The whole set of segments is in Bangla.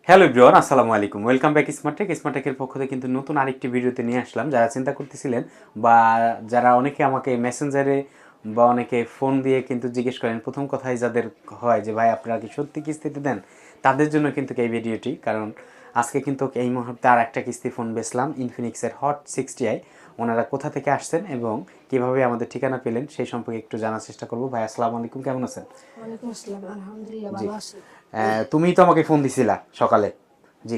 হ্যালো এভরিওয়ান, আসসালামু আলাইকুম। ওয়েলকাম ব্যাক স্মার্টটেকের পক্ষ থেকে কিন্তু নতুন আরেকটি ভিডিওতে নিয়ে আসলাম। যারা চিন্তা করতেছিলেন বা যারা অনেকে আমাকে মেসেঞ্জারে বা অনেকে ফোন দিয়ে কিন্তু জিজ্ঞেস করেন, প্রথম কথাই যাদের হয় যে ভাই আপনারা কি সত্যি কিস্তিতে দেন, তাদের জন্য কিন্তু এই ভিডিওটি। কারণ আজকে কিন্তু এই মুহূর্তে আর একটা কিস্তি ফোন বেচলাম, ইনফিনিক্সের হট 60i। ওনারা কোথা থেকে আসছেন এবং কিভাবে আমাদের ঠিকানা পেলেন সেই সম্পর্কে একটু জানার চেষ্টা করবো। ভাই আসসালামু আলাইকুম, কেমন আছেন? ওয়ালাইকুম আসসালাম, আলহামদুলিল্লাহ জি, ভালো আছি। তুমি তো আমাকে ফোন দিছিলা সকালে। জি,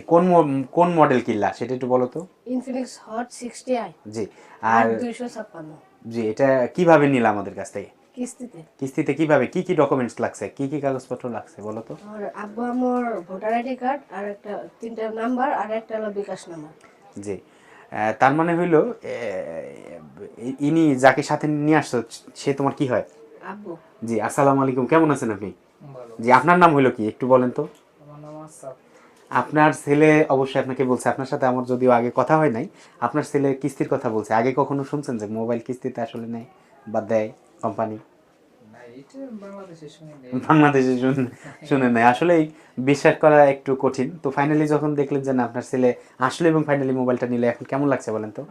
কোন মডেল কিনলা সেটা একটু বলো তো। ইনফিনিক্স হট 60i জি। আর 8256 জি, এটা কিভাবে নিলা আমাদের কাছ থেকে? কিস্তিতে। কিস্তিতে কিভাবে, কি কি ডকুমেন্টস লাগছে, কি কি কাগজপত্র লাগছে বলো তো। আর আব্বু আমার ভোটার আইডি কার্ড আর একটা তিনটা নাম্বার আর একটা হলো বিকাশ নাম্বার। জি, তার মানে হইলো ইনি যাকে সাথে নিয়ে আসছো সে তোমার কি হয়? আব্বু। জি, আসসালামু আলাইকুম, কেমন আছেন আপনি? জি, আপনার নাম হইলো কি একটু বলেন তো। আপনার ছেলে অবশ্যই আপনাকে বলছে, আপনার সাথে আমার যদিও আগে কথা হয় নাই, আপনার ছেলে কিস্তির কথা বলছে। আগে কখনো শুনছেন যে মোবাইল কিস্তিতে আসলে নেয় বা দেয় কোম্পানি? বাংলাদেশে শুনে নেয় আসলে। বিশ্বাস করা একটু কঠিন। তো ফাইনালি যখন দেখলেন যে না আপনার ছেলে আসলে এবং ফাইনালি মোবাইলটা নিলে, এখন কেমন লাগছে বলেন তো?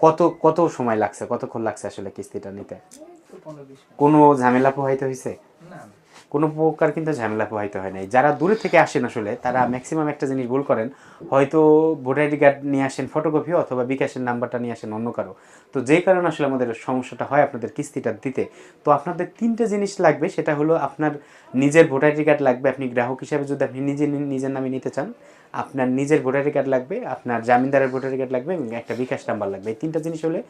কত কত সময় লাগছে, কতক্ষণ লাগছে আসলে কিস্তিটা নিতে? কোনো ঝামেলা পোহাইতে হয়েছে? কোনো প্রকার কিন্তু ঝামেলা পোহাইতে হয় নাই। যারা দূরে থেকে আসেন আসলে তারা ম্যাক্সিমাম একটা জিনিস ভুল করেন, হয়তো ভোটার আইডি কার্ড নিয়ে আসেন ফটোকপি, অথবা বিকাশের নাম্বারটা নিয়ে আসেন অন্য কারো। তো যেই কারণে আসলে আমাদের সমস্যাটা হয় আপনাদের কিস্তিটা দিতে। তো আপনাদের তিনটে জিনিস লাগবে, সেটা হলো আপনার নিজের ভোটার আইডি কার্ড লাগবে, আপনি গ্রাহক হিসাবে যদি আপনি নিজের নামে নিতে চান। আপনার নিজের ভোটার আইডি কার্ড লাগবে, আপনার জামিনদারের ভোটার আইডি কার্ড লাগবে এবং একটা বিকাশ নাম্বার লাগবে। এই তিনটা জিনিস হলে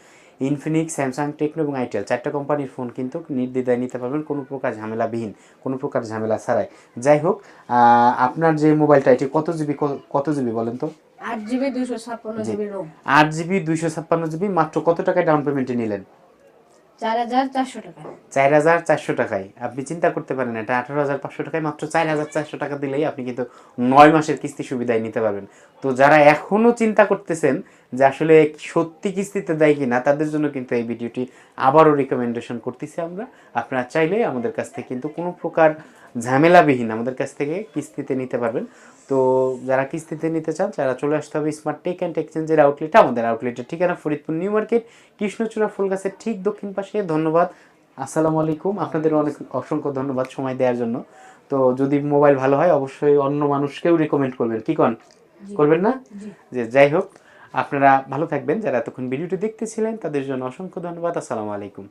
ইনফিনিক্স, স্যামসাং, টেকনো এবং আইটেল চারটা কোম্পানির ফোন কিন্তু নির্দ্বিধায় নিতে পারবেন, কোনো প্রকার ঝামেলাবিহীন, কোনো প্রকার ঝামেলা ছাড়াই। যাই হোক, আপনার যে মোবাইলটা এটি কত জিবি বলেন তো? 8 জিবি 256 জি, জিবি রোম। 8 GB 256 GB. মাত্র কত টাকায় ডাউন পেমেন্টে নিলেন? 4400 টাকা। 4,400 টাকায়। আপনি চিন্তা করতে পারেন, এটা 18,500 টাকায় মাত্র 4,400 টাকা দিলেই আপনি কিন্তু 9 মাসের কিস্তি সুবিধায় নিতে পারবেন। তো যারা এখনও চিন্তা করতেছেন যে আসলে সত্যি কিস্তিতে দেয় কি না, তাদের জন্য কিন্তু এই ভিডিওটি আবারও রিকমেন্ডেশন করতেছি আমরা। আপনারা চাইলে আমাদের কাছ থেকে কিন্তু কোনো প্রকার ঝামেলাবিহীন আমাদের কাছ থেকে কিস্তিতে নিতে পারবেন। তো যারা কিস্তিতে নিতে চান তারা চলে আসতে হবে স্মার্ট টেক অ্যান্ড এক্সচেঞ্জের আউটলেটে। আমাদের আউটলেটের ঠিকানা ফরিদপুর নিউ মার্কেট, কৃষ্ণচূড়া ফুলগাছের ঠিক দক্ষিণ পাশে। ধন্যবাদ, আসসালামু আলাইকুম। আপনাদের অনেক অসংখ্য ধন্যবাদ সময় দেওয়ার জন্য। তো যদি মোবাইল ভালো হয় অবশ্যই অন্য মানুষকেও রিকমেন্ড করবেন, কি কন? জি করবেন না? জি। যে যাই হোক, আপনারা ভালো থাকবেন। যারা এতক্ষণ ভিডিওটি দেখতেছিলেন তাদের জন্য অসংখ্য ধন্যবাদ। আসসালামু আলাইকুম।